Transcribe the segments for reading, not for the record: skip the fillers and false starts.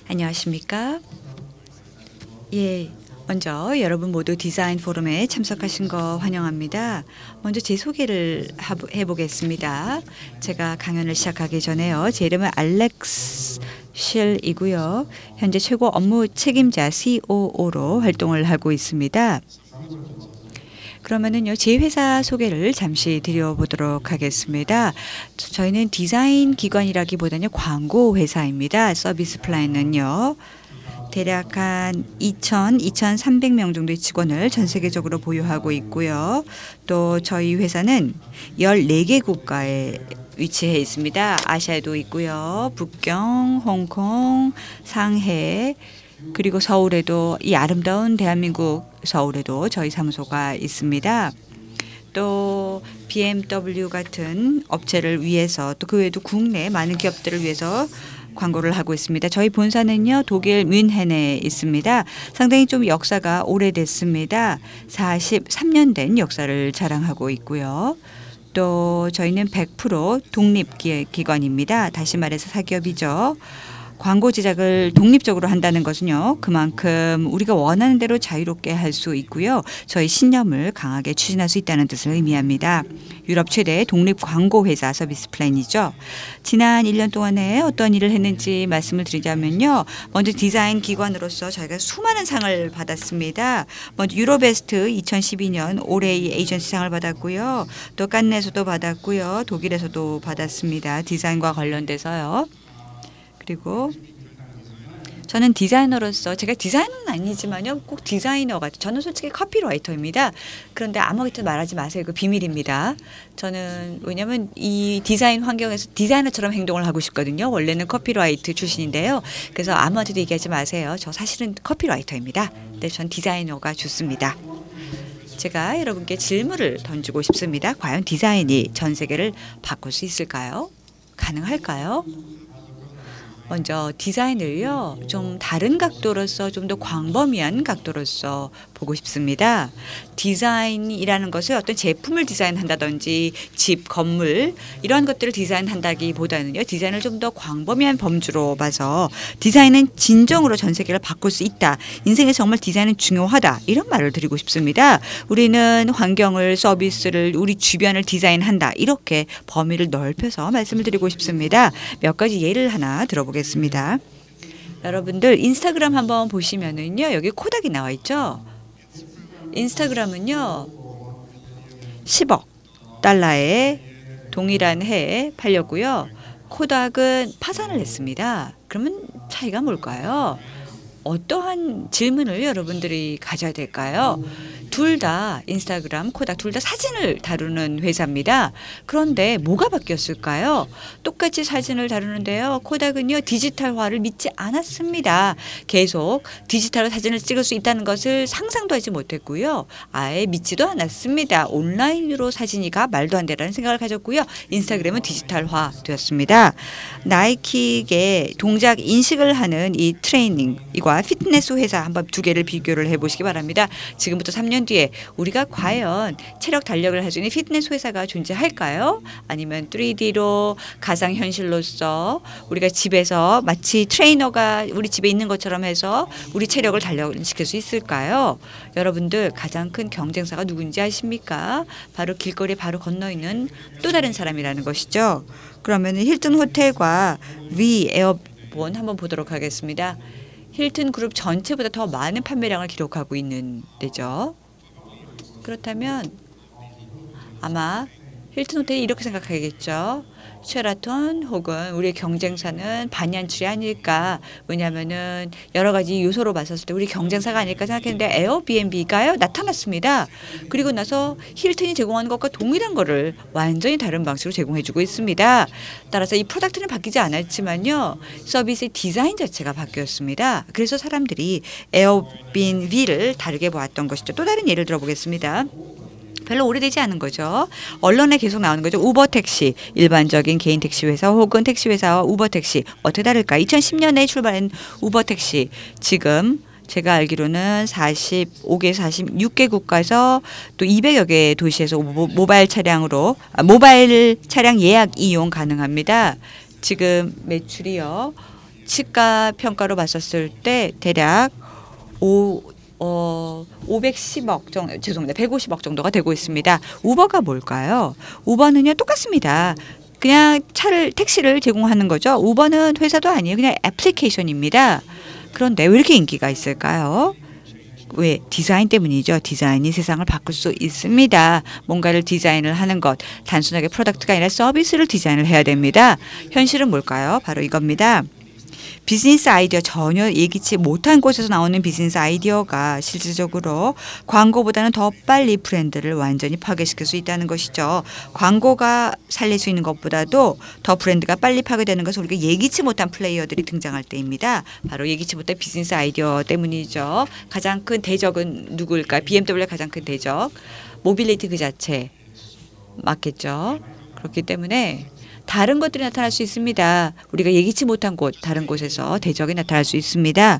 안녕하십니까? 예, 먼저 여러분 모두 디자인 포럼에 참석하신 거 환영합니다. 먼저 제 소개를 해보겠습니다. 제가 강연을 시작하기 전에요. 제 이름은 알렉스 쉘이고요. 현재 최고 업무 책임자 COO로 활동을 하고 있습니다. 그러면은요, 제 회사 소개를 잠시 드려보도록 하겠습니다. 저희는 디자인 기관이라기보다는 광고 회사입니다. 서비스 플라인은요, 대략 한 2,300명 정도의 직원을 전 세계적으로 보유하고 있고요. 또 저희 회사는 14개 국가에 위치해 있습니다. 아시아에도 있고요. 북경, 홍콩, 상해, 그리고 서울에도, 이 아름다운 대한민국 서울에도 저희 사무소가 있습니다. 또 BMW 같은 업체를 위해서, 또 그 외에도 국내 많은 기업들을 위해서 광고를 하고 있습니다. 저희 본사는요, 독일 뮌헨에 있습니다. 상당히 좀 역사가 오래됐습니다. 43년 된 역사를 자랑하고 있고요. 또 저희는 100% 독립기관입니다. 다시 말해서 사기업이죠. 광고 제작을 독립적으로 한다는 것은요, 그만큼 우리가 원하는 대로 자유롭게 할 수 있고요. 저희 신념을 강하게 추진할 수 있다는 뜻을 의미합니다. 유럽 최대 독립 광고 회사 서비스 플랜이죠. 지난 1년 동안에 어떤 일을 했는지 말씀을 드리자면요. 먼저 디자인 기관으로서 저희가 수많은 상을 받았습니다. 먼저 유로베스트 2012년 올해의 에이전시 상을 받았고요. 또 깐네에서도 받았고요. 독일에서도 받았습니다. 디자인과 관련돼서요. 그리고 저는 디자이너로서, 제가 디자이너는 아니지만요, 꼭 디자이너가, 저는 솔직히 커피라이터입니다. 그런데 아무것도 말하지 마세요. 그 비밀입니다. 저는 왜냐하면 이 디자인 환경에서 디자이너처럼 행동을 하고 싶거든요. 원래는 커피라이트 출신인데요. 그래서 아무한테도 얘기하지 마세요. 저 사실은 커피라이터입니다. 근데 전 디자이너가 좋습니다. 제가 여러분께 질문을 던지고 싶습니다. 과연 디자인이 전 세계를 바꿀 수 있을까요? 가능할까요? 먼저 디자인을요, 좀 다른 각도로서, 좀 더 광범위한 각도로서 보고 싶습니다. 디자인이라는 것을 어떤 제품을 디자인한다든지 집, 건물 이런 것들을 디자인한다기보다는요, 디자인을 좀 더 광범위한 범주로 봐서 디자인은 진정으로 전 세계를 바꿀 수 있다. 인생에 정말 디자인은 중요하다. 이런 말을 드리고 싶습니다. 우리는 환경을, 서비스를, 우리 주변을 디자인한다. 이렇게 범위를 넓혀서 말씀을 드리고 싶습니다. 몇 가지 예를 하나 들어보겠습니다. 여러분들 인스타그램 한번 보시면은요, 여기 코닥이 나와 있죠. 인스타그램은요, 10억 달러에 동일한 해에 팔렸고요. 코닥은 파산을 했습니다. 그러면 차이가 뭘까요? 어떠한 질문을 여러분들이 가져야 될까요? 둘 다 인스타그램, 코닥 둘 다 사진을 다루는 회사입니다. 그런데 뭐가 바뀌었을까요? 똑같이 사진을 다루는데요. 코닥은요, 디지털화를 믿지 않았습니다. 계속 디지털로 사진을 찍을 수 있다는 것을 상상도 하지 못했고요. 아예 믿지도 않았습니다. 온라인으로 사진이가 말도 안 되라는 생각을 가졌고요. 인스타그램은 디지털화 되었습니다. 나이키의 동작 인식을 하는 이 트레이닝 이과 피트니스 회사 한번 두 개를 비교를 해보시기 바랍니다. 지금부터 3년 뒤에 우리가 과연 체력 달력을 할 수 있는 피트니스 회사가 존재할까요? 아니면 3D로 가상현실로서 우리가 집에서 마치 트레이너가 우리 집에 있는 것처럼 해서 우리 체력을 단련시킬 수 있을까요? 여러분들 가장 큰 경쟁사가 누군지 아십니까? 바로 길거리에 바로 건너 있는 또 다른 사람이라는 것이죠. 그러면 힐튼 호텔과 위 에어본 한번 보도록 하겠습니다. 힐튼 그룹 전체보다 더 많은 판매량을 기록하고 있는 데죠. 그렇다면 아마 힐튼 호텔이 이렇게 생각하겠죠. 쉐라톤 혹은 우리의 경쟁사는 반얀출이 아닐까. 왜냐하면은 여러 가지 요소로 봤었을 때 우리 경쟁사가 아닐까 생각했는데 에어비앤비가요, 나타났습니다. 그리고 나서 힐튼이 제공하는 것과 동일한 거를 완전히 다른 방식으로 제공해주고 있습니다. 따라서 이 프로덕트는 바뀌지 않았지만요, 서비스의 디자인 자체가 바뀌었습니다. 그래서 사람들이 에어비앤비를 다르게 보았던 것이죠. 또 다른 예를 들어보겠습니다. 별로 오래되지 않은 거죠. 언론에 계속 나오는 거죠. 우버 택시, 일반적인 개인 택시 회사 혹은 택시 회사와 우버 택시 어떻게 다를까? 2010년에 출발한 우버 택시, 지금 제가 알기로는 45개, 46개 국가에서 또 200여 개 도시에서 모바일 차량 예약 이용 가능합니다. 지금 매출이요, 시가 평가로 봤었을 때 대략 510억 정도, 죄송합니다. 150억 정도가 되고 있습니다. 우버가 뭘까요? 우버는요 똑같습니다. 그냥 택시를 제공하는 거죠. 우버는 회사도 아니에요. 그냥 애플리케이션입니다. 그런데 왜 이렇게 인기가 있을까요? 왜? 디자인 때문이죠. 디자인이 세상을 바꿀 수 있습니다. 뭔가를 디자인을 하는 것, 단순하게 프로덕트가 아니라 서비스를 디자인을 해야 됩니다. 현실은 뭘까요? 바로 이겁니다. 비즈니스 아이디어, 전혀 예기치 못한 곳에서 나오는 비즈니스 아이디어가 실질적으로 광고보다는 더 빨리 브랜드를 완전히 파괴시킬 수 있다는 것이죠. 광고가 살릴 수 있는 것보다도 더 브랜드가 빨리 파괴되는 것은 우리가 예기치 못한 플레이어들이 등장할 때입니다. 바로 예기치 못한 비즈니스 아이디어 때문이죠. 가장 큰 대적은 누구일까? BMW의 가장 큰 대적. 모빌리티 그 자체 맞겠죠. 그렇기 때문에 다른 것들이 나타날 수 있습니다. 우리가 예기치 못한 곳, 다른 곳에서 대적이 나타날 수 있습니다.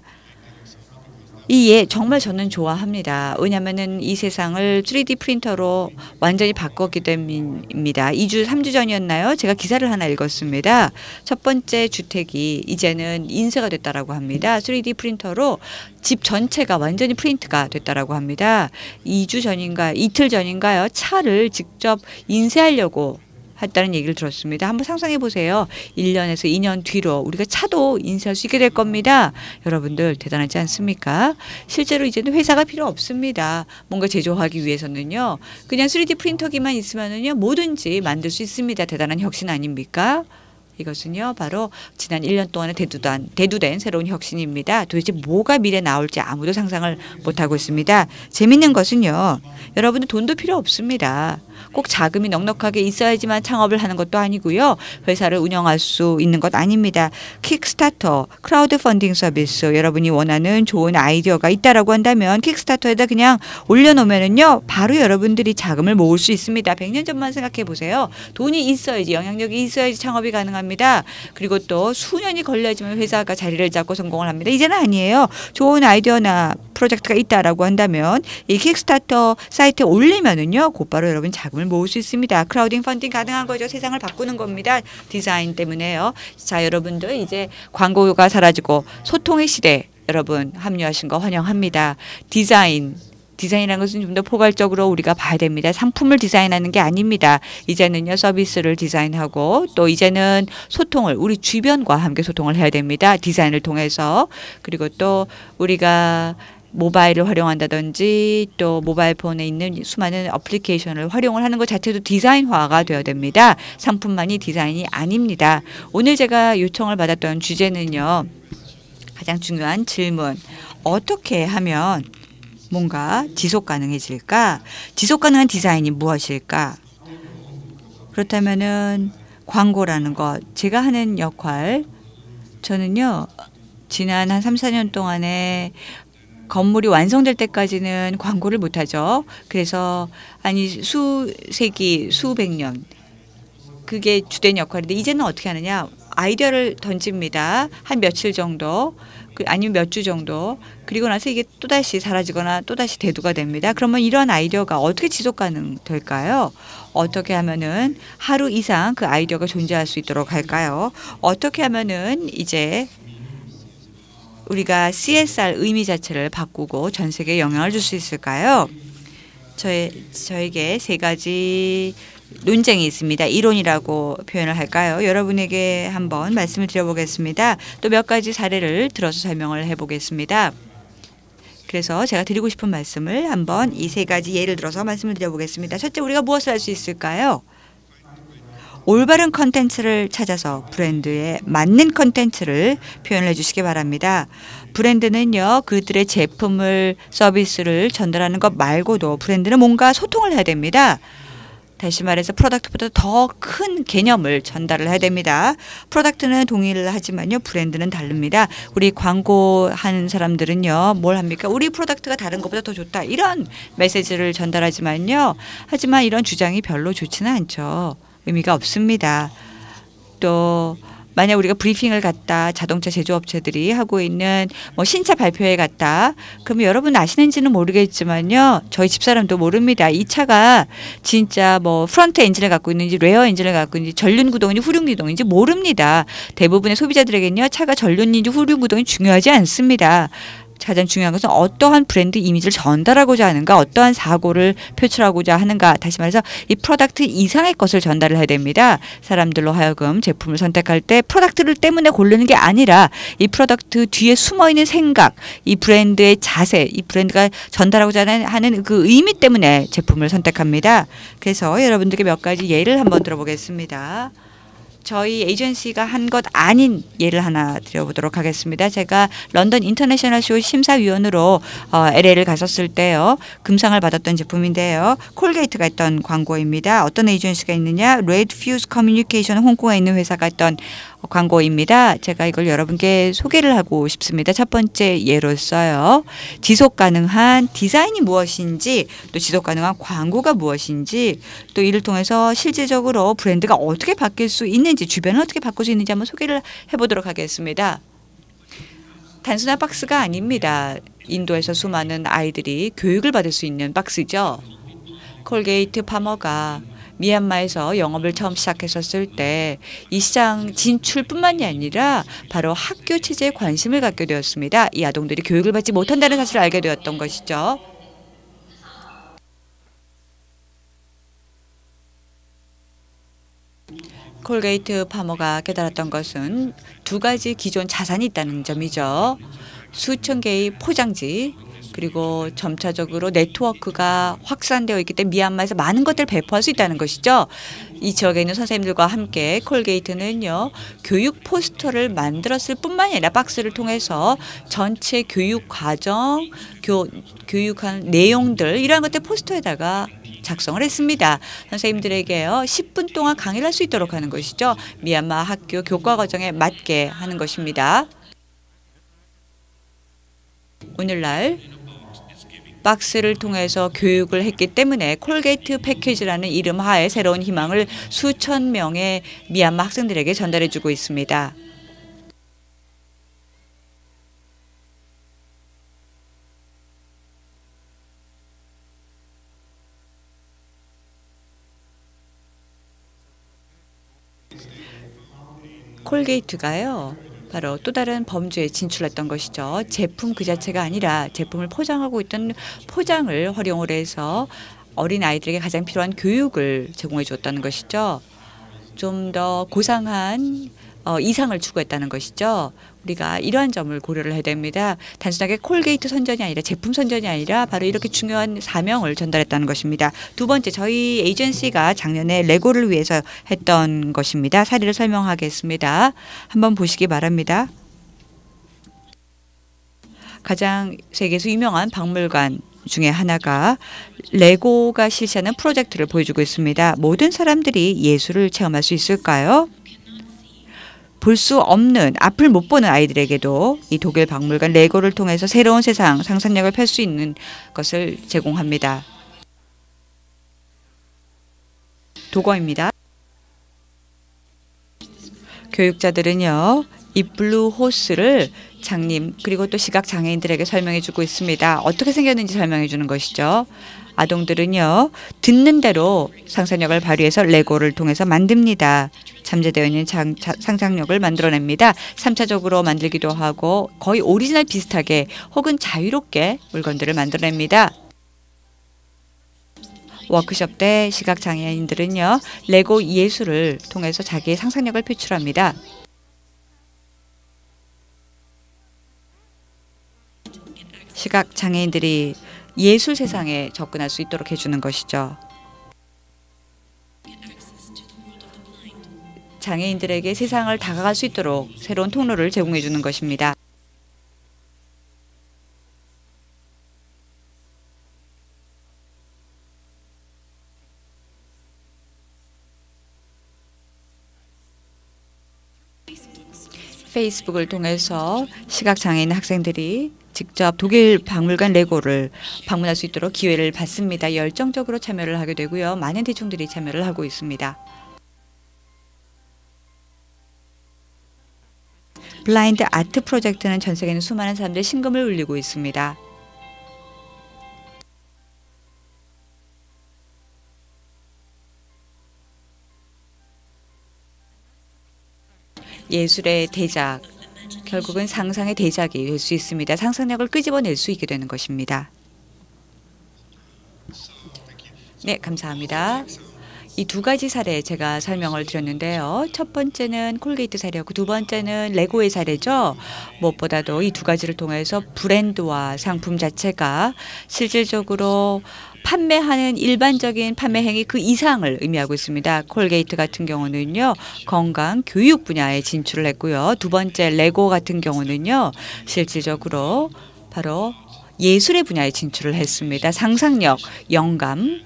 정말 저는 좋아합니다. 왜냐하면 이 세상을 3D 프린터로 완전히 바꿨기 때문입니다. 2주, 3주 전이었나요? 제가 기사를 하나 읽었습니다. 첫 번째 주택이 이제는 인쇄가 됐다라고 합니다. 3D 프린터로 집 전체가 완전히 프린트가 됐다라고 합니다. 2주 전인가, 이틀 전인가요? 차를 직접 인쇄하려고 했다는 얘기를 들었습니다. 한번 상상해 보세요. 1년에서 2년 뒤로 우리가 차도 인쇄할 수 있게 될 겁니다. 여러분들 대단하지 않습니까? 실제로 이제는 회사가 필요 없습니다. 뭔가 제조하기 위해서는요. 그냥 3D 프린터기만 있으면은요 뭐든지 만들 수 있습니다. 대단한 혁신 아닙니까? 이것은요 바로 지난 1년 동안에 대두된 새로운 혁신입니다. 도대체 뭐가 미래에 나올지 아무도 상상을 못하고 있습니다. 재밌는 것은요. 여러분들 돈도 필요 없습니다. 꼭 자금이 넉넉하게 있어야지만 창업을 하는 것도 아니고요. 회사를 운영할 수 있는 것 아닙니다. 킥스타터, 크라우드 펀딩 서비스, 여러분이 원하는 좋은 아이디어가 있다라고 한다면 킥스타터에다 그냥 올려놓으면은요. 바로 여러분들이 자금을 모을 수 있습니다. 100년 전만 생각해 보세요. 돈이 있어야지, 영향력이 있어야지 창업이 가능합니다. 그리고 또 수년이 걸려야지만 회사가 자리를 잡고 성공을 합니다. 이제는 아니에요. 좋은 아이디어나 프로젝트가 있다라고 한다면 이 킥스타터 사이트에 올리면은요. 곧바로 여러분 자금을 모을 수 있습니다. 크라우딩 펀딩 가능한 거죠. 세상을 바꾸는 겁니다. 디자인 때문에요. 자, 여러분들 이제 광고가 사라지고 소통의 시대 여러분 합류하신 거 환영합니다. 디자인이라는 것은 좀 더 포괄적으로 우리가 봐야 됩니다. 상품을 디자인하는 게 아닙니다. 이제는요 서비스를 디자인하고 또 이제는 소통을 우리 주변과 함께 소통을 해야 됩니다. 디자인을 통해서. 그리고 또 우리가 모바일을 활용한다든지 또 모바일 폰에 있는 수많은 어플리케이션을 활용을 하는 것 자체도 디자인화가 되어야 됩니다. 상품만이 디자인이 아닙니다. 오늘 제가 요청을 받았던 주제는요. 가장 중요한 질문. 어떻게 하면 뭔가 지속 가능해질까? 지속 가능한 디자인이 무엇일까? 그렇다면은 광고라는 것, 제가 하는 역할, 저는요. 지난 한 3, 4년 동안에 건물이 완성될 때까지는 광고를 못하죠. 그래서 수세기, 수백 년 그게 주된 역할인데 이제는 어떻게 하느냐. 아이디어를 던집니다. 한 며칠 정도 아니면 몇 주 정도. 그리고 나서 이게 또다시 사라지거나 또다시 대두가 됩니다. 그러면 이런 아이디어가 어떻게 지속 가능될까요? 어떻게 하면은 하루 이상 그 아이디어가 존재할 수 있도록 할까요? 어떻게 하면은 이제 우리가 CSR 의미 자체를 바꾸고 전 세계에 영향을 줄 수 있을까요? 저에게 세 가지 논쟁이 있습니다. 이론이라고 표현을 할까요? 여러분에게 한번 말씀을 드려보겠습니다. 또 몇 가지 사례를 들어서 설명을 해보겠습니다. 그래서 제가 드리고 싶은 말씀을 한번 이 세 가지 예를 들어서 말씀을 드려보겠습니다. 첫째, 우리가 무엇을 할 수 있을까요? 올바른 컨텐츠를 찾아서 브랜드에 맞는 컨텐츠를 표현을 해주시기 바랍니다. 브랜드는요. 그들의 제품을 서비스를 전달하는 것 말고도 브랜드는 뭔가 소통을 해야 됩니다. 다시 말해서 프로덕트보다 더 큰 개념을 전달을 해야 됩니다. 프로덕트는 동일을 하지만요. 브랜드는 다릅니다. 우리 광고하는 사람들은요. 뭘 합니까? 우리 프로덕트가 다른 것보다 더 좋다. 이런 메시지를 전달하지만요. 하지만 이런 주장이 별로 좋지는 않죠. 의미가 없습니다. 또 만약 우리가 브리핑을 갔다 자동차 제조업체들이 하고 있는 뭐 신차 발표회 갔다 그러면 여러분 아시는지는 모르겠지만요. 저희 집사람도 모릅니다. 이 차가 진짜 뭐 프런트 엔진을 갖고 있는지 레어 엔진을 갖고 있는지 전륜 구동인지 후륜 구동인지 모릅니다. 대부분의 소비자들에게는요. 차가 전륜인지 후륜 구동이 중요하지 않습니다. 가장 중요한 것은 어떠한 브랜드 이미지를 전달하고자 하는가, 어떠한 사고를 표출하고자 하는가, 다시 말해서 이 프로덕트 이상의 것을 전달을 해야 됩니다. 사람들로 하여금 제품을 선택할 때 프로덕트를 때문에 고르는 게 아니라 이 프로덕트 뒤에 숨어있는 생각, 이 브랜드의 자세, 이 브랜드가 전달하고자 하는 그 의미 때문에 제품을 선택합니다. 그래서 여러분들께 몇 가지 예를 한번 들어보겠습니다. 저희 에이전시가 한 것 아닌 예를 하나 드려보도록 하겠습니다. 제가 런던 인터내셔널 쇼 심사위원으로 LA를 갔었을 때요. 금상을 받았던 제품인데요. 콜게이트가 했던 광고입니다. 어떤 에이전시가 있느냐? 레드 퓨즈 커뮤니케이션 홍콩에 있는 회사가 했던 광고입니다. 제가 이걸 여러분께 소개를 하고 싶습니다. 첫 번째 예로서요. 지속 가능한 디자인이 무엇인지 또 지속 가능한 광고가 무엇인지 또 이를 통해서 실질적으로 브랜드가 어떻게 바뀔 수 있는지 주변을 어떻게 바꿀 수 있는지 한번 소개를 해보도록 하겠습니다. 단순한 박스가 아닙니다. 인도에서 수많은 아이들이 교육을 받을 수 있는 박스죠. 콜게이트 파머가 미얀마에서 영업을 처음 시작했었을 때 이 시장 진출뿐만이 아니라 바로 학교 체제에 관심을 갖게 되었습니다. 이 아동들이 교육을 받지 못한다는 사실을 알게 되었던 것이죠. 콜게이트 파머가 깨달았던 것은 두 가지 기존 자산이 있다는 점이죠. 수천 개의 포장지 그리고 점차적으로 네트워크가 확산되어 있기 때문에 미얀마에서 많은 것들을 배포할 수 있다는 것이죠. 이 지역에 있는 선생님들과 함께 콜게이트는요. 교육 포스터를 만들었을 뿐만이 아니라 박스를 통해서 전체 교육 과정, 교육한 내용들 이러한 것들 포스터에다가 작성을 했습니다. 선생님들에게요. 10분 동안 강의를 할 수 있도록 하는 것이죠. 미얀마 학교 교과 과정에 맞게 하는 것입니다. 오늘날 박스를 통해서 교육을 했기 때문에 콜게이트 패키지라는 이름 하에 새로운 희망을 수천 명의 미얀마 학생들에게 전달해 주고 있습니다. 콜게이트가요. 바로 또 다른 범죄에 진출했던 것이죠. 제품 그 자체가 아니라 제품을 포장하고 있던 포장을 활용을 해서 어린 아이들에게 가장 필요한 교육을 제공해 줬다는 것이죠. 좀 더 고상한 이상을 추구했다는 것이죠. 우리가 이러한 점을 고려를 해야 됩니다. 단순하게 콜게이트 선전이 아니라 제품 선전이 아니라 바로 이렇게 중요한 사명을 전달했다는 것입니다. 두 번째, 저희 에이전시가 작년에 레고를 위해서 했던 것입니다. 사례를 설명하겠습니다. 한번 보시기 바랍니다. 가장 세계에서 유명한 박물관 중에 하나가 레고가 실시하는 프로젝트를 보여주고 있습니다. 모든 사람들이 예술을 체험할 수 있을까요? 볼 수 없는, 앞을 못 보는 아이들에게도 이 독일 박물관 레고를 통해서 새로운 세상, 상상력을 펼 수 있는 것을 제공합니다. 도거입니다. 교육자들은요. 이 블루 호스를 장님 그리고 또 시각장애인들에게 설명해 주고 있습니다. 어떻게 생겼는지 설명해 주는 것이죠. 아동들은요. 듣는 대로 상상력을 발휘해서 레고를 통해서 만듭니다. 잠재되어 있는 상상력을 만들어냅니다. 3차적으로 만들기도 하고 거의 오리지널 비슷하게 혹은 자유롭게 물건들을 만들어냅니다. 워크숍 때 시각장애인들은요. 레고 예술을 통해서 자기의 상상력을 표출합니다. 시각장애인들이 예술 세상에 접근할 수 있도록 해주는 것이죠. 장애인들에게 세상을 다가갈 수 있도록 새로운 통로를 제공해 주는 것입니다. 페이스북을 통해서 시각장애인 학생들이 직접 독일 박물관 레고를 방문할 수 있도록 기회를 받습니다. 열정적으로 참여를 하게 되고요. 많은 대중들이 참여를 하고 있습니다. 블라인드 아트 프로젝트는 전 세계는 수많은 사람들의 심금을 울리고 있습니다. 예술의 대작, 결국은 상상의 대작이 될 수 있습니다. 상상력을 끄집어낼 수 있게 되는 것입니다. 네, 감사합니다. 이 두 가지 사례 제가 설명을 드렸는데요. 첫 번째는 콜게이트 사례였고 두 번째는 레고의 사례죠. 무엇보다도 이 두 가지를 통해서 브랜드와 상품 자체가 실질적으로 판매하는 일반적인 판매 행위 그 이상을 의미하고 있습니다. 콜게이트 같은 경우는요. 건강, 교육 분야에 진출을 했고요. 두 번째 레고 같은 경우는요. 실질적으로 바로 예술의 분야에 진출을 했습니다. 상상력, 영감,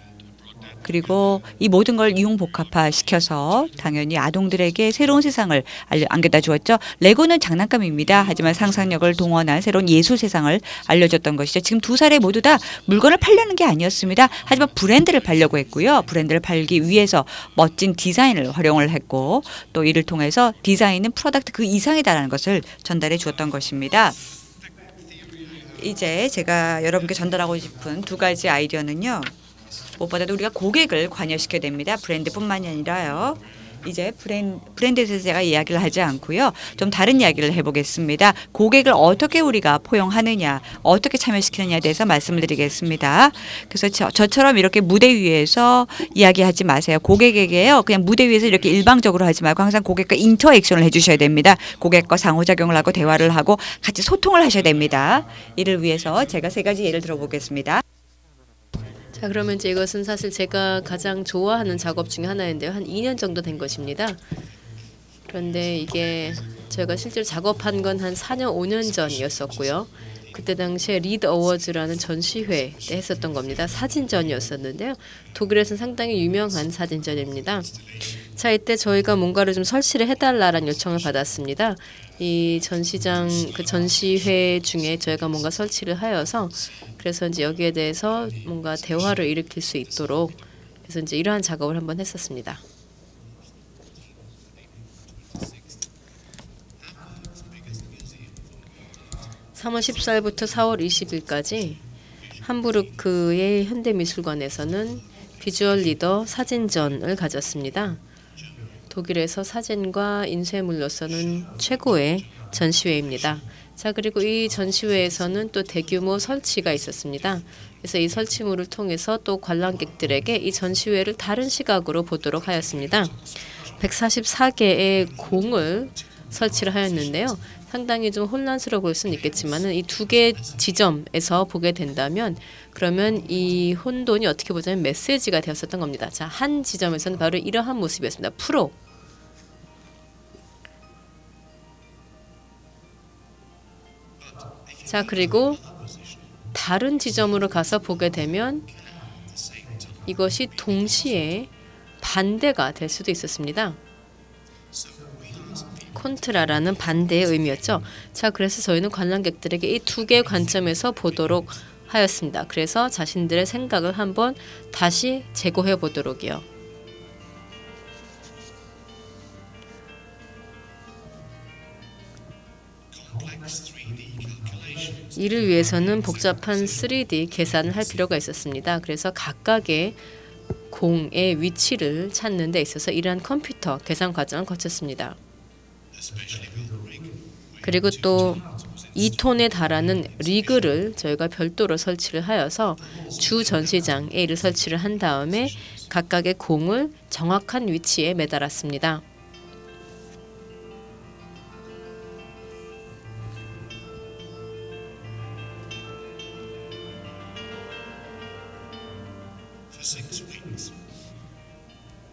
그리고 이 모든 걸 이용복합화 시켜서 당연히 아동들에게 새로운 세상을 안겨다 주었죠. 레고는 장난감입니다. 하지만 상상력을 동원한 새로운 예술 세상을 알려줬던 것이죠. 지금 두 사례 모두 다 물건을 팔려는 게 아니었습니다. 하지만 브랜드를 팔려고 했고요. 브랜드를 팔기 위해서 멋진 디자인을 활용을 했고 또 이를 통해서 디자인은 프로덕트 그 이상이다라는 것을 전달해 주었던 것입니다. 이제 제가 여러분께 전달하고 싶은 두 가지 아이디어는요. 무엇보다도 우리가 고객을 관여시켜야 됩니다. 브랜드뿐만이 아니라요. 이제 브랜드에 대해서 제가 이야기를 하지 않고요. 좀 다른 이야기를 해보겠습니다. 고객을 어떻게 우리가 포용하느냐, 어떻게 참여시키느냐에 대해서 말씀을 드리겠습니다. 그래서 저처럼 이렇게 무대 위에서 이야기하지 마세요. 고객에게요. 그냥 무대 위에서 이렇게 일방적으로 하지 말고 항상 고객과 인터액션을 해주셔야 됩니다. 고객과 상호작용을 하고 대화를 하고 같이 소통을 하셔야 됩니다. 이를 위해서 제가 세 가지 예를 들어보겠습니다. 자, 그러면 이제 이것은 사실 제가 가장 좋아하는 작업 중에 하나인데요. 한 2년 정도 된 것입니다. 그런데 이게 제가 실제로 작업한 건 한 4년, 5년 전이었었고요. 그때 당시에 리드 어워즈라는 전시회 때 했었던 겁니다. 사진전이었었는데요. 독일에서는 상당히 유명한 사진전입니다. 자, 이때 저희가 뭔가를 좀 설치를 해달라는 요청을 받았습니다. 이 전시장 그 전시회 중에 저희가 뭔가 설치를 하여서 그래서 이제 여기에 대해서 뭔가 대화를 일으킬 수 있도록 그래서 이제 이러한 작업을 한번 했었습니다. (3월 14일부터 4월 20일까지) 함부르크의 현대미술관에서는 비주얼 리더 사진전을 가졌습니다. 독일에서 사진과 인쇄물로서는 최고의 전시회입니다. 자, 그리고 이 전시회에서는 또 대규모 설치가 있었습니다. 그래서 이 설치물을 통해서 또 관람객들에게 이 전시회를 다른 시각으로 보도록 하였습니다. 144개의 공을 설치를 하였는데요. 상당히 좀 혼란스러워 보일 수는 있겠지만은 이 두 개 지점에서 보게 된다면 그러면 이 혼돈이 어떻게 보자면 메시지가 되었었던 겁니다. 자, 한 지점에서는 바로 이러한 모습이었습니다. 프로. 자, 그리고 다른 지점으로 가서 보게 되면 이것이 동시에 반대가 될 수도 있었습니다. 콘트라라는 반대의 의미였죠. 자, 그래서 저희는 관람객들에게 이 두 개의 관점에서 보도록 하였습니다. 그래서 자신들의 생각을 한번 다시 재고해 보도록이요. 이를 위해서는 복잡한 3D 계산을 할 필요가 있었습니다. 그래서 각각의 공의 위치를 찾는 데 있어서 이러한 컴퓨터 계산 과정을 거쳤습니다. 그리고 또 2톤에 달하는 리그를 저희가 별도로 설치를 하여서 주 전시장에 이를 설치를 한 다음에 각각의 공을 정확한 위치에 매달았습니다.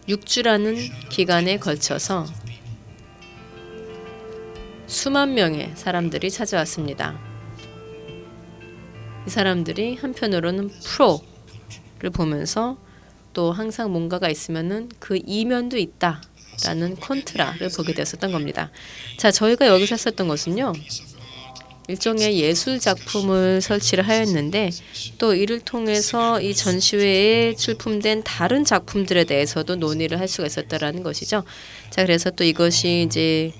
(6주라는) 기간에 걸쳐서 수만 명의 사람들이 찾아왔습니다. 이 사람들이 한편으로는 프로를 보면서 또 항상 뭔가가 있으면은 그 이면도 있다라는 콘트라를 보게 되었었던 겁니다. 자, 저희가 여기서 했었던 것은요. 일종의 예술 작품을 설치를 하였는데 또 이를 통해서 이 전시회에 출품된 다른 작품들에 대해서도 논의를 할 수가 있었다라는 것이죠. 자, 그래서 또 이것이 이제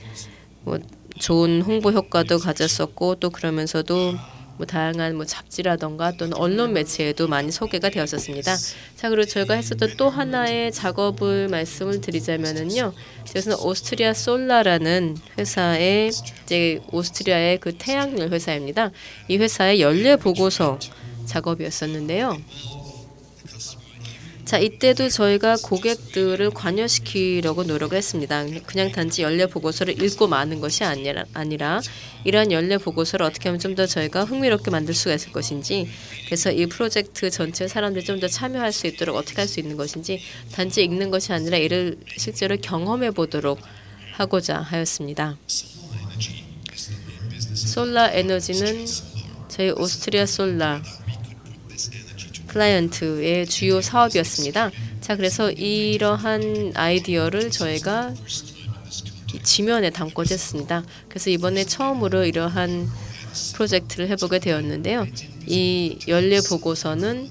뭐 좋은 홍보 효과도 가졌었고 또 그러면서도 뭐 다양한 뭐 잡지라던가 또는 언론 매체에도 많이 소개가 되었었습니다. 자, 그리고 저희가 했었던 또 하나의 작업을 말씀을 드리자면은요. 이것은 오스트리아 솔라라는 회사의 이제 오스트리아의 그 태양열 회사입니다. 이 회사의 연례 보고서 작업이었었는데요. 자, 이때도 저희가 고객들을 관여시키려고 노력을 했습니다. 그냥 단지 연례 보고서를 읽고 마는 것이 아니라 이러한 연례 보고서를 어떻게 하면 좀 더 저희가 흥미롭게 만들 수가 있을 것인지, 그래서 이 프로젝트 전체 사람들이 좀 더 참여할 수 있도록 어떻게 할 수 있는 것인지 단지 읽는 것이 아니라 이를 실제로 경험해 보도록 하고자 하였습니다. 솔라 에너지는 저희 오스트리아 솔라 클라이언트의 주요 사업이었습니다. 자, 그래서 이러한 아이디어를 저희가 지면에 담고자 했습니다. 그래서 이번에 처음으로 이러한 프로젝트를 해보게 되었는데요. 이 연례 보고서는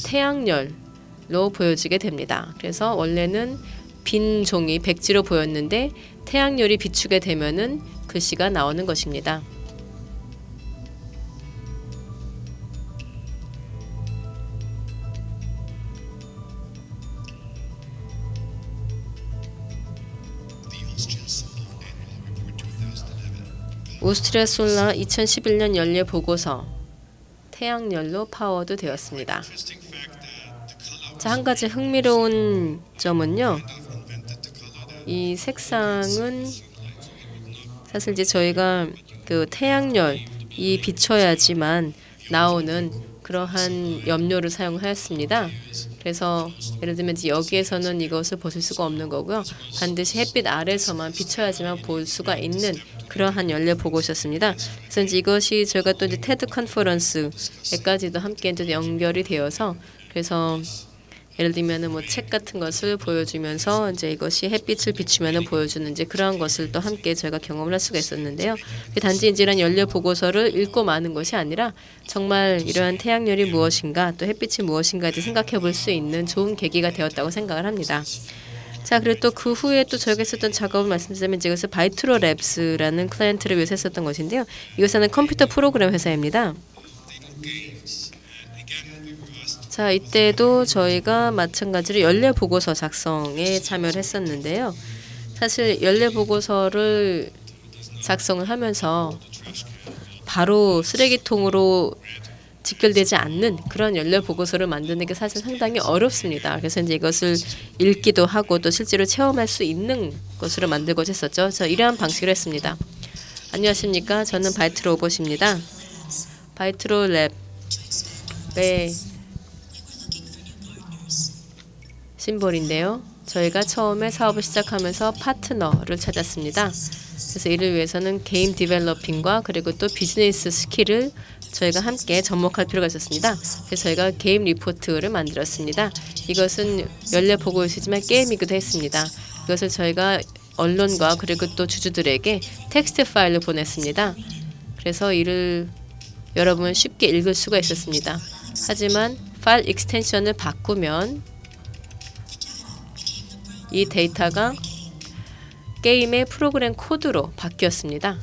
태양열로 보여지게 됩니다. 그래서 원래는 빈 종이 백지로 보였는데 태양열이 비추게 되면은 글씨가 나오는 것입니다. 오스트리아 솔라 2011년 연례 보고서 태양열로 파워드 되었습니다. 자, 한 가지 흥미로운 점은요. 이 색상은 사실 이제 저희가 그 태양열이 비춰야지만 나오는 그러한 염료를 사용하였습니다. 그래서 예를 들면 여기에서는 이것을 보실 수가 없는 거고요. 반드시 햇빛 아래서만 비춰야지만 볼 수가 있는 그러한 연례 보고서였습니다. 그래서 이제 이것이 저희가 또 이제 테드 컨퍼런스에까지도 함께 이제 연결이 되어서, 그래서 예를 들면은 뭐 책 같은 것을 보여주면서 이제 이것이 햇빛을 비추면은 보여주는 이제 그러한 것을 또 함께 저희가 경험을 할 수가 있었는데요. 단지 이제 이런 연례 보고서를 읽고 마는 것이 아니라 정말 이러한 태양열이 무엇인가 또 햇빛이 무엇인가 생각해 볼 수 있는 좋은 계기가 되었다고 생각을 합니다. 자, 그리고 또 그 후에 또 저희가 했었던 작업을 말씀드리자면 이것은 바이트로 랩스라는 클라이언트를 위해서 했었던 것인데요. 이것은 컴퓨터 프로그램 회사입니다. 자, 이때도 저희가 마찬가지로 연례 보고서 작성에 참여를 했었는데요. 사실 연례 보고서를 작성을 하면서 바로 쓰레기통으로 직결되지 않는 그런 연례 보고서를 만드는 게 사실 상당히 어렵습니다. 그래서 이제 이것을 읽기도 하고 또 실제로 체험할 수 있는 것으로 만들고자 했었죠. 저 이러한 방식으로 했습니다. 안녕하십니까? 저는 바이트로 로봇입니다. 바이트로 랩의 심볼인데요. 저희가 처음에 사업을 시작하면서 파트너를 찾았습니다. 그래서 이를 위해서는 게임 디벨로핑과 그리고 또 비즈니스 스킬을 저희가 함께 접목할 필요가 있었습니다. 그래서 저희가 게임 리포트를 만들었습니다. 이것은 연례 보고서지만 게임이기도 했습니다. 이것을 저희가 언론과 그리고 또 주주들에게 텍스트 파일로 보냈습니다. 그래서 이를 여러분은 쉽게 읽을 수가 있었습니다. 하지만 파일 익스텐션을 바꾸면 이 데이터가 게임의 프로그램 코드로 바뀌었습니다.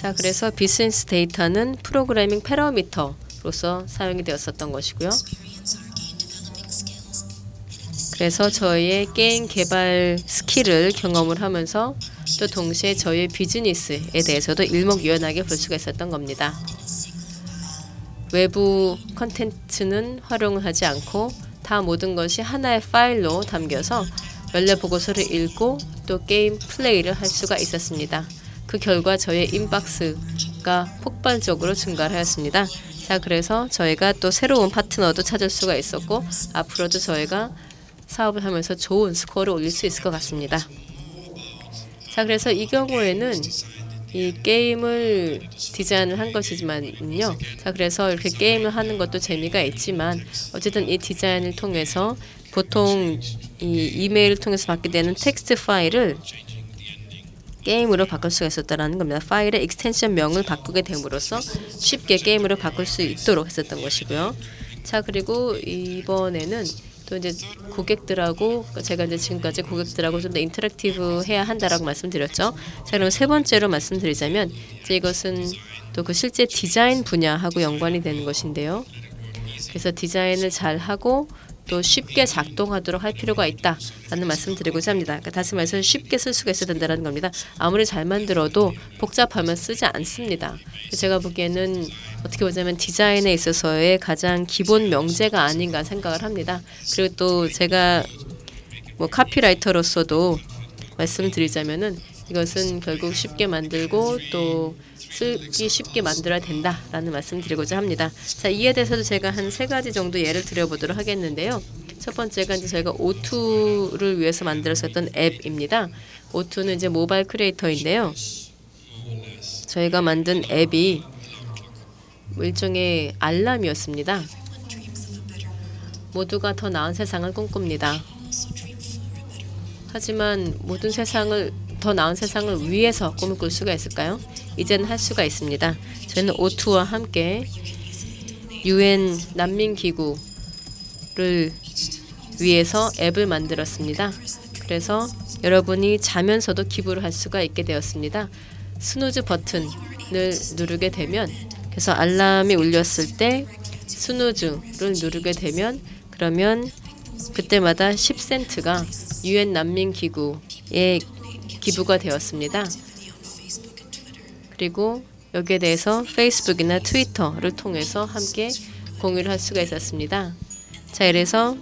자, 그래서 비즈니스 데이터는 프로그래밍 패러미터로서 사용이 되었었던 것이고요. 그래서 저희의 게임 개발 스킬을 경험을 하면서 또 동시에 저희의 비즈니스에 대해서도 일목요연하게 볼 수가 있었던 겁니다. 외부 컨텐츠는 활용을 하지 않고 다 모든 것이 하나의 파일로 담겨서 연례 보고서를 읽고 또 게임 플레이를 할 수가 있었습니다. 그 결과 저의 인박스가 폭발적으로 증가를 하였습니다. 자, 그래서 저희가 또 새로운 파트너도 찾을 수가 있었고 앞으로도 저희가 사업을 하면서 좋은 스코어를 올릴 수 있을 것 같습니다. 자, 그래서 이 경우에는 이 게임을 디자인을 한 것이지만요. 자, 그래서 이렇게 게임을 하는 것도 재미가 있지만 어쨌든 이 디자인을 통해서 보통 이 이메일을 통해서 받게 되는 텍스트 파일을 게임으로 바꿀 수가 있었다는 겁니다. 파일의 익스텐션 명을 바꾸게 됨으로써 쉽게 게임으로 바꿀 수 있도록 했었던 것이고요. 자, 그리고 이번에는 또 이제 고객들하고 제가 이제 지금까지 고객들하고 좀 더 인터랙티브 해야 한다라고 말씀드렸죠. 자, 그럼 세 번째로 말씀드리자면 이제 이것은 또 그 실제 디자인 분야하고 연관이 되는 것인데요. 그래서 디자인을 잘 하고 또 쉽게 작동하도록 할 필요가 있다라는 말씀드리고자 합니다. 그러니까 다시 말해서 쉽게 쓸 수가 있어야 된다는 겁니다. 아무리 잘 만들어도 복잡하면 쓰지 않습니다. 제가 보기에는 어떻게 보자면 디자인에 있어서의 가장 기본 명제가 아닌가 생각을 합니다. 그리고 또 제가 뭐 카피라이터로서도 말씀드리자면은 이것은 결국 쉽게 만들고 또 쓰기 쉽게 만들어야 된다라는 말씀드리고자 합니다. 자, 이에 대해서도 제가 한 3가지 정도 예를 들어보도록 하겠는데요. 첫 번째가 이제 저희가 O2를 위해서 만들었었던 앱입니다. O2는 이제 모바일 크리에이터인데요. 저희가 만든 앱이 일종의 알람이었습니다. 모두가 더 나은 세상을 꿈꿉니다. 하지만 모든 세상을 더 나은 세상을 위해서 꿈을 꿀 수가 있을까요? 이제는 할 수가 있습니다. 저희는 O2와 함께 UN 난민기구를 위해서 앱을 만들었습니다. 그래서 여러분이 자면서도 기부를 할 수가 있게 되었습니다. 스누즈 버튼을 누르게 되면, 그래서 알람이 울렸을 때 스누즈를 누르게 되면, 그러면 그때마다 10센트가 UN 난민기구에 기부가 되었습니다. 그리고 여기에 대해서 페이스북이나 트위터를 통해서 함께 공유를 할 수가 있었습니다. 자, 이래서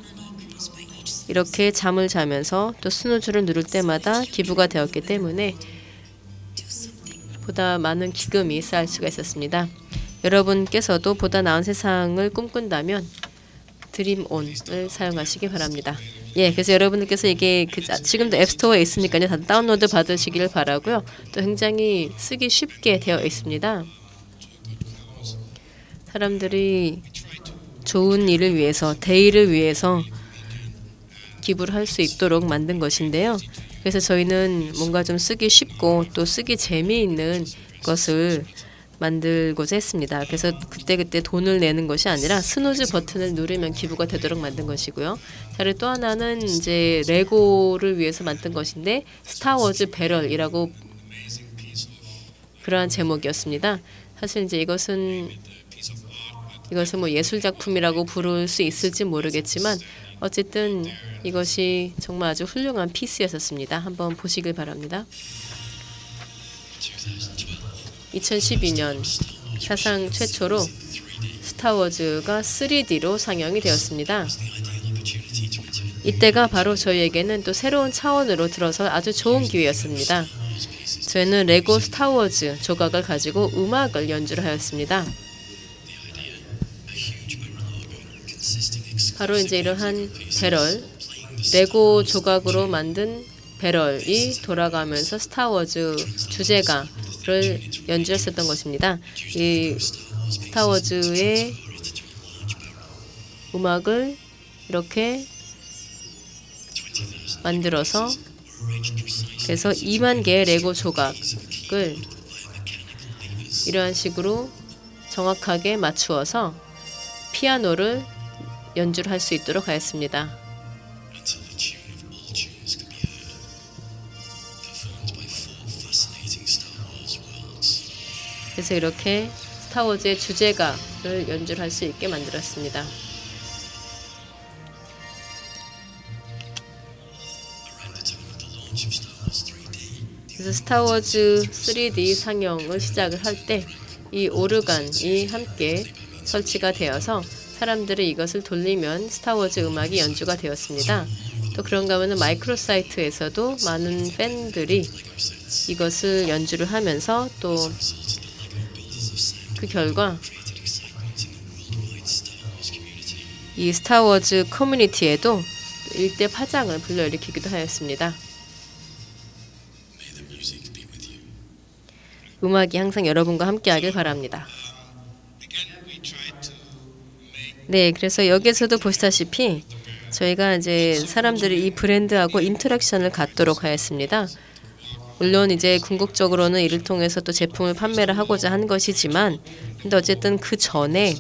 이렇게 잠을 자면서 또 스누즈를 누를 때마다 기부가 되었기 때문에 보다 많은 기금이 쌓일 수가 있었습니다. 여러분께서도 보다 나은 세상을 꿈꾼다면 드림온을 사용하시기 바랍니다. 예, 그래서 여러분들께서 이게 지금도 앱스토어에 있으니까요, 다들 다운로드 받으시기를 바라고요. 또 굉장히 쓰기 쉽게 되어 있습니다. 사람들이 좋은 일을 위해서, 대의를 위해서 기부를 할 수 있도록 만든 것인데요. 그래서 저희는 뭔가 좀 쓰기 쉽고 또 쓰기 재미있는 것을 만들고자 했습니다. 그래서 그때 돈을 내는 것이 아니라 스누즈 버튼을 누르면 기부가 되도록 만든 것이고요. 자, 또 하나는 이제 레고를 위해서 만든 것인데 스타워즈 배럴이라고 그러한 제목이었습니다. 사실 이제 이것은 뭐 예술 작품이라고 부를 수 있을지 모르겠지만 어쨌든 이것이 정말 아주 훌륭한 피스였었습니다. 한번 보시길 바랍니다. 2012년 사상 최초로 스타워즈가 3D로 상영이 되었습니다. 이때가 바로 저희에게는 또 새로운 차원으로 들어서 아주 좋은 기회였습니다. 저희는 레고 스타워즈 조각을 가지고 음악을 연주를 하였습니다. 바로 이제 이러한 배럴, 레고 조각으로 만든 배럴이 돌아가면서 스타워즈 주제가를 연주했었던 것입니다. 이 스타워즈의 음악을 이렇게 만들어서 그래서 2만 개의 레고 조각을 이러한 식으로 정확하게 맞추어서 피아노를 연주를 할 수 있도록 하였습니다. 그래서 이렇게 스타워즈의 주제가를 연주를 할 수 있게 만들었습니다. 그래서 스타워즈 3D 상영을 시작을 할 때 이 오르간이 함께 설치가 되어서 사람들이 이것을 돌리면 스타워즈 음악이 연주가 되었습니다. 또 그런가 하면 마이크로사이트에서도 많은 팬들이 이것을 연주를 하면서 또 그 결과 이 스타워즈 커뮤니티에도 일대 파장을 불러일으키기도 하였습니다. 음악이 항상 여러분과 함께하길 바랍니다. 네, 그래서 여기서도 보시다시피 저희가 이제 사람들이 이 브랜드하고 인터랙션을 갖도록 하였습니다. 물론 이제 궁극적으로는 이를 통해서 또 제품을 판매를 하고자 한 것이지만, 근데 어쨌든 그 전에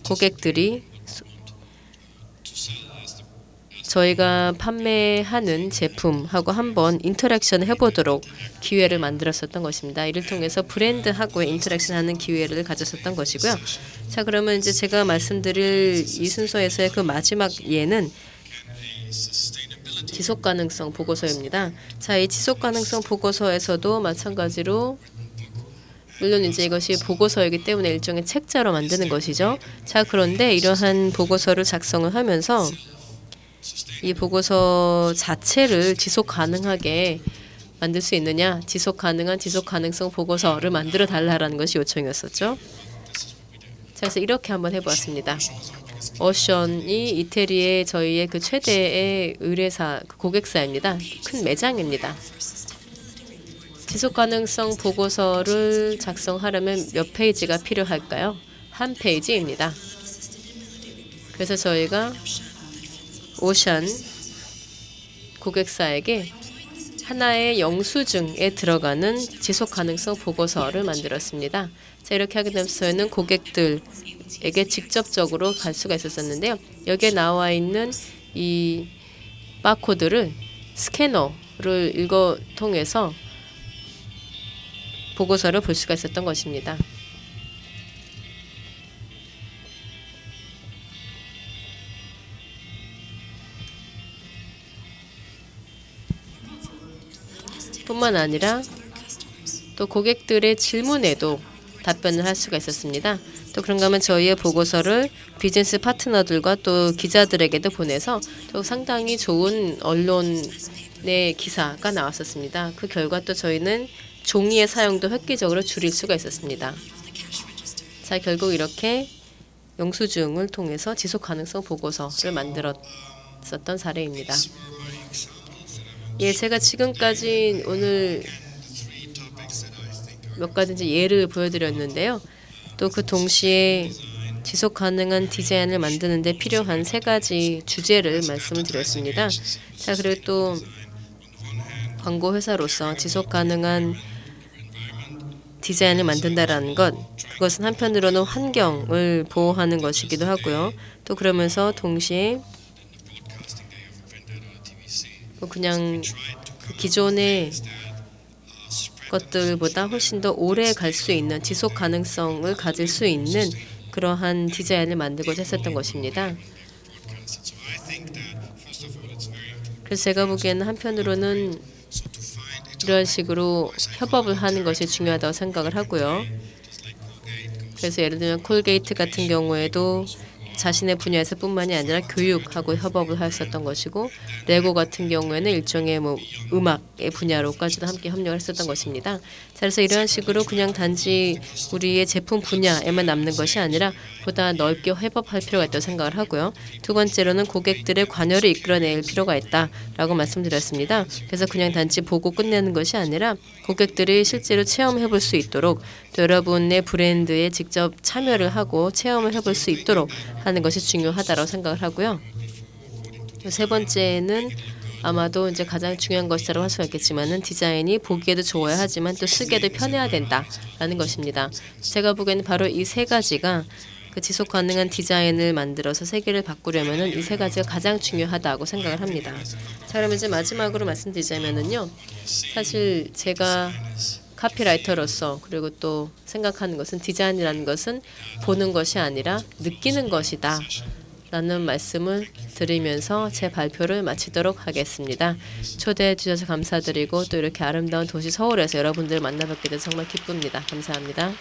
고객들이 저희가 판매하는 제품하고 한번 인터랙션 해보도록 기회를 만들었었던 것입니다. 이를 통해서 브랜드하고의 인터랙션하는 기회를 가졌었던 것이고요. 자, 그러면 이제 제가 말씀드릴 이 순서에서의 그 마지막 예는 지속 가능성 보고서입니다. 자, 이 지속 가능성 보고서에서도 마찬가지로 물론 이제 이것이 보고서이기 때문에 일종의 책자로 만드는 것이죠. 자, 그런데 이러한 보고서를 작성을 하면서 이 보고서 자체를 지속 가능하게 만들 수 있느냐, 지속 가능한 지속 가능성 보고서를 만들어 달라라는 것이 요청이었었죠. 자, 그래서 이렇게 한번 해보았습니다. 오션이 이태리의 저희의 그 최대의 의뢰사, 그 고객사입니다. 큰 매장입니다. 지속 가능성 보고서를 작성하려면 몇 페이지가 필요할까요? 한 페이지입니다. 그래서 저희가 오션 고객사에게 하나의 영수증에 들어가는 지속 가능성 보고서를 만들었습니다. 자, 이렇게 하게 되면서 저희는 고객들에게 직접적으로 갈 수가 있었는데요. 여기에 나와 있는 이 바코드를 스캐너를 통해서 보고서를 볼 수가 있었던 것입니다. 뿐만 아니라 또 고객들의 질문에도 답변을 할 수가 있었습니다. 또 그런가 하면 저희의 보고서를 비즈니스 파트너들과 또 기자들에게도 보내서 또 상당히 좋은 언론의 기사가 나왔었습니다. 그 결과 또 저희는 종이의 사용도 획기적으로 줄일 수가 있었습니다. 자, 결국 이렇게 영수증을 통해서 지속 가능성 보고서를 만들었었던 사례입니다. 예, 제가 지금까지 오늘 몇 가지 이제 예를 보여드렸는데요. 또 그 동시에 지속 가능한 디자인을 만드는 데 필요한 3가지 주제를 말씀을 드렸습니다. 자, 그리고 또 광고 회사로서 지속 가능한 디자인을 만든다라는 것, 그것은 한편으로는 환경을 보호하는 것이기도 하고요. 또 그러면서 동시에 그냥 기존의 것들보다 훨씬 더 오래 갈 수 있는 지속 가능성을 가질 수 있는 그러한 디자인을 만들고자 했었던 것입니다. 그래서 제가 보기에는 한편으로는 이런 식으로 협업을 하는 것이 중요하다고 생각을 하고요. 그래서 예를 들면 콜게이트 같은 경우에도 자신의 분야에서 뿐만이 아니라 교육하고 협업을 했었던 것이고, 레고 같은 경우에는 일종의 음악의 분야로까지도 함께 협력을 했었던 것입니다. 자, 그래서 이러한 식으로 그냥 단지 우리의 제품 분야에만 남는 것이 아니라 보다 넓게 협업할 필요가 있다고 생각을 하고요. 두 번째로는 고객들의 관여를 이끌어낼 필요가 있다라고 말씀드렸습니다. 그래서 그냥 단지 보고 끝내는 것이 아니라 고객들이 실제로 체험해 볼 수 있도록, 또 여러분의 브랜드에 직접 참여를 하고 체험을 해볼 수 있도록 하는 것이 중요하다고 생각을 하고요. 세 번째는 아마도 이제 가장 중요한 것이라고 할 수가 있겠지만은 디자인이 보기에도 좋아야 하지만 또 쓰기에도 편해야 된다라는 것입니다. 제가 보기에는 바로 이 3가지가 그 지속 가능한 디자인을 만들어서 세계를 바꾸려면은 이 3가지가 가장 중요하다고 생각을 합니다. 자, 그러면 이제 마지막으로 말씀드리자면은요, 사실 제가 카피라이터로서 그리고 또 생각하는 것은 디자인이라는 것은 보는 것이 아니라 느끼는 것이다 라는 말씀을 드리면서 제 발표를 마치도록 하겠습니다. 초대해 주셔서 감사드리고 또 이렇게 아름다운 도시 서울에서 여러분들을 만나뵙게 돼서 정말 기쁩니다. 감사합니다.